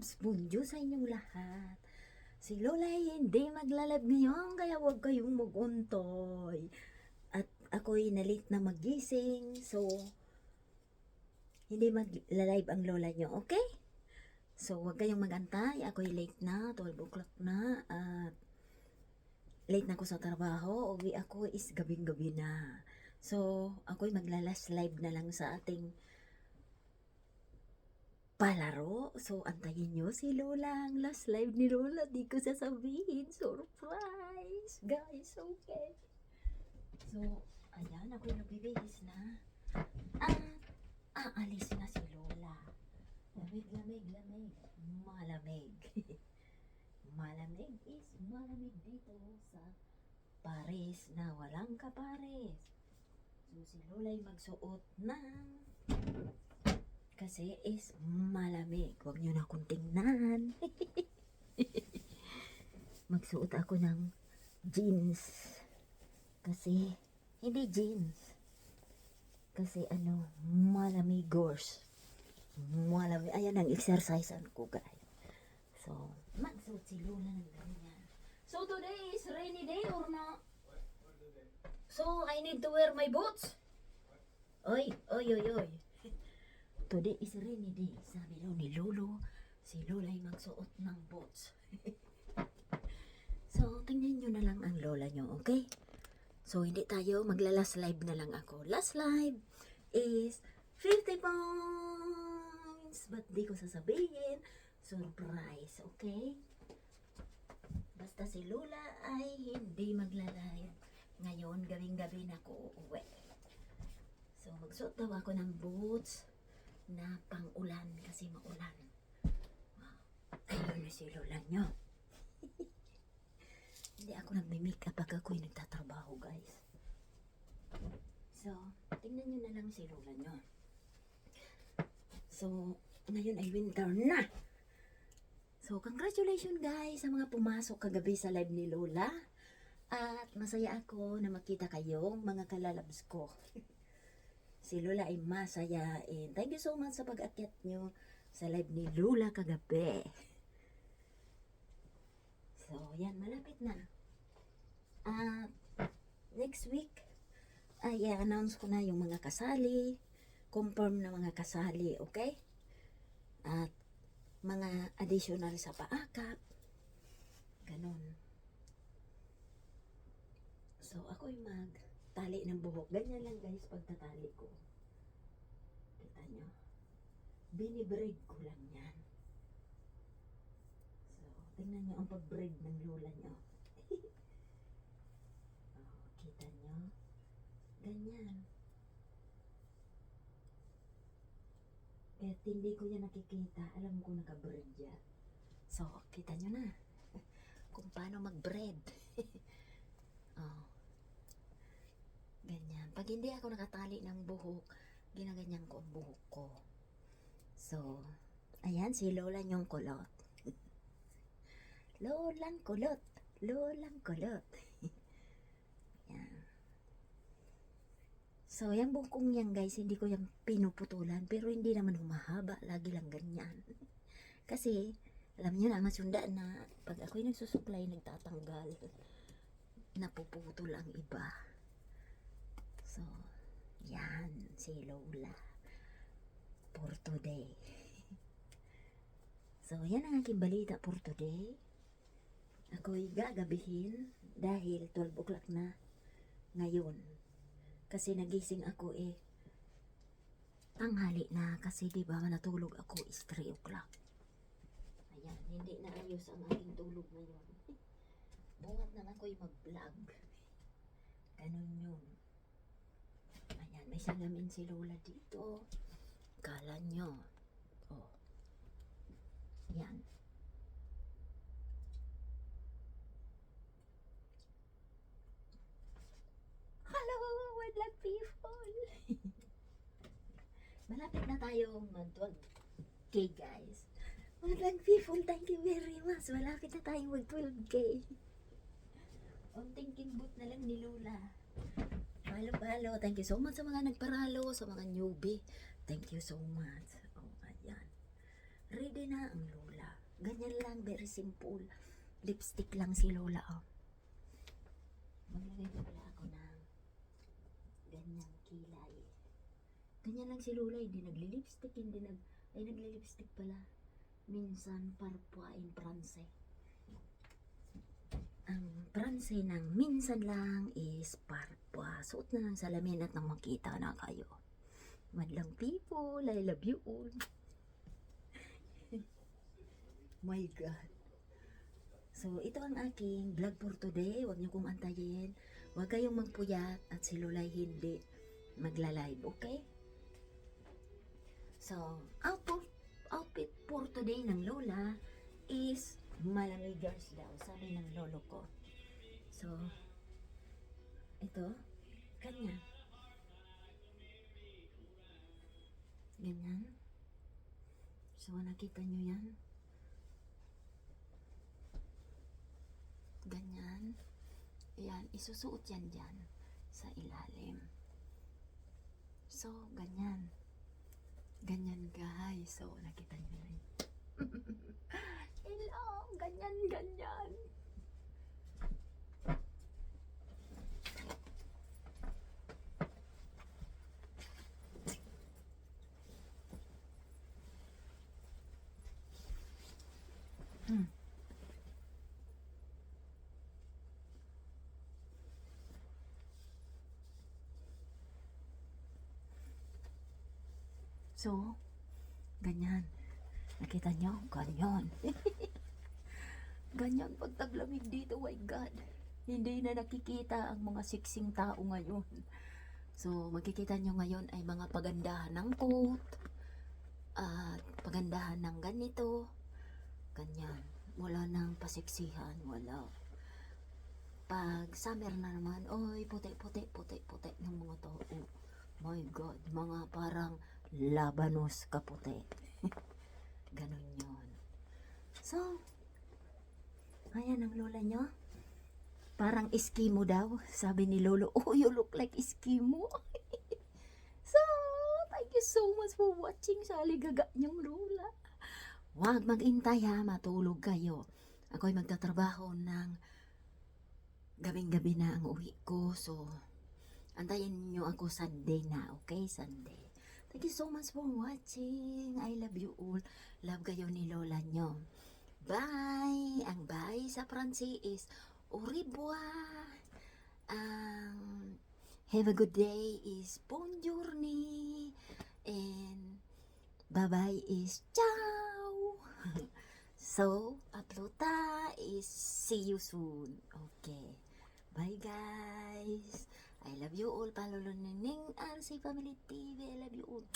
loves, bonjour sa inyong lahat. Si Lola ay hindi maglalab ngayon, kaya huwag kayong mag-untay. At ako'y nalit na magising, so hindi mag-live ang Lola nyo, okay? So huwag kayong mag-antay, ako'y late na, 12 o'clock na, at late na ako sa trabaho, uwi ako is gabing-gabi na. So ako'y maglalas live na lang sa ating palaro. So, antayin nyo si Lola. Ang last live ni Lola. Di ko sasabihin. Surprise! Guys, okay. So, ayan. Ako'y nagbibihis na. At, aalis na si Lola. Lamig, lamig, lamig. Malamig. Malamig is malamig dito sa Paris na walang kapares. So, si Lola ay magsuot ng kasi is malamig. Huwag nyo na akong tingnan. Magsuot ako ng jeans. Kasi, hindi jeans. Kasi malamigors. Malamig. Ayan ang exercise ko, guys. So, magsuot si Lola ng ganyan. So, today is rainy day or not? So, I need to wear my boots? Oy, oy, oy, oy. Today is rainy day. Sabi daw ni Lolo, si Lola ay magsuot ng boots. So, tingnan nyo na lang ang Lola nyo, okay? So, hindi tayo maglalas live na lang ako. Last live is 50 points. But di ko sasabihin, surprise, okay? Basta si Lola ay hindi maglalive. Ngayon, gabing-gabi na ako uuwi. So, magsuot daw ako ng boots na pang-ulan kasi maulan. Wow. Ayun na si Lola nyo. Hindi ako nagme-makeup pag ako'y nagtatrabaho, guys. So, tingnan nyo na lang si Lola nyo. So, ngayon ay winter na. So, congratulations guys sa mga pumasok kagabi sa live ni Lola. At masaya ako na makita kayong mga kalalabs ko. Si Lola ay masaya. And thank you so much sa pag-akyat nyo sa live ni Lola kagabi. So, yan. Malapit na. At next week, ay i-announce ko na yung mga kasali. Confirm na mga kasali, okay? At mga additional sa paakap. Ganon. So, ako'y magtali ng buhok. Ganyan lang guys pagtatali ko. Kita nyo? Binibraid ko lang yan. So, tingnan nyo ang pag-braid ng Lola nyo. Oh, kita nyo? Ganyan. Kahit hindi ko yan nakikita, alam ko naka-braid yan. So, kita nyo na kung paano mag-braid. Oh. Ganyan. Pag hindi ako nakatali ng buhok, ginaganyan ko ang buhok ko. So, ayan si Lola nyong kulot. Lolang kulot. Lolang kulot. Yan. So, yung buhok yan guys, hindi ko yung pinuputulan. Pero hindi naman humahaba. Lagi lang ganyan. Kasi, alam nyo na, masunda na pag ako'y nagsusuklay, nagtatanggal, napuputol ang iba. So, yan, si Lola for today. So, yan ang aking balita for today. Ako'y gagabihin dahil 12 o'clock na ngayon. Kasi nagising ako tanghali na kasi diba natulog ako is 3 o'clock. Ayan, hindi na ayos ang aking tulog ngayon. Bungat na ako'y mag-vlog. Ganun yun. Ayan, may salamin si Lola dito. Kala nyo. Oh. Yan. Hello, madlang people. Malapit na tayo mag-12K guys. Madlang people, thank you very much. Malapit na tayo mag-12K. Unting kimbot na lang ni Lola. Palo. Thank you so much sa mga nagparalo, sa mga newbie. Thank you so much. Oh, ayan. Ready na ang lola. Ganyan lang, very simple. Lipstick lang si lola, oh. Maglagay pala ako ng ganyang kilay. Ganyan lang si lola, hindi nagli-lipstick, ay nagli-lipstick pala. Minsan, parfois in France. Ang France ng minsan lang is parfois. Suot na ng salamin at nang makita na kayo. Madlang people, I love you all. My God. So, ito ang aking vlog for today. Huwag niyo kong antayin. Huwag kayong magpuyat at si Lola'y hindi magla-live, okay? So, outfit for today ng Lola is malamigers daw, sabi ng lolo ko. So, ito, kanya. Ganyan. So, nakita nyo yan? Ganyan. Yan, isusuot yan dyan sa ilalim. So, ganyan. Ganyan guys. So, nakita nyo na yun. Hello, ganyan, ganyan. So, ganyan. Nakita nyo? Ganyan. Ganyan pag taglamig dito, my God. Hindi na nakikita ang mga siksing tao ngayon. So, makikita nyo ngayon ay mga pagandahan ng coat, at pagandahan ng ganito, ganyan. Wala nang pasiksihan, wala. Pag summer na naman, oy, puti ng mga tao. My God, mga parang labanos kaputi. Ganon yun. So, ayan ang lola nyo. Parang Eskimo daw. Sabi ni lolo, oh, you look like Eskimo. So, thank you so much for watching sa aligaga niyong lola. Huwag mag-intay ha, matulog kayo. Ako'y magtatrabaho ng gabing-gabi na ang uwi ko. So, antayin niyo ako Sunday na, okay? Sunday. Thank you so much for watching. I love you all. Love kayo ni lola nyo. Bye! Ang bye sa Francis is au revoir. Have a good day is buongiorno. And bye-bye is ciao. So, uploada is see you soon. Okay. Bye guys. I love you all. Palolo Ning RC Family TV. I love you all.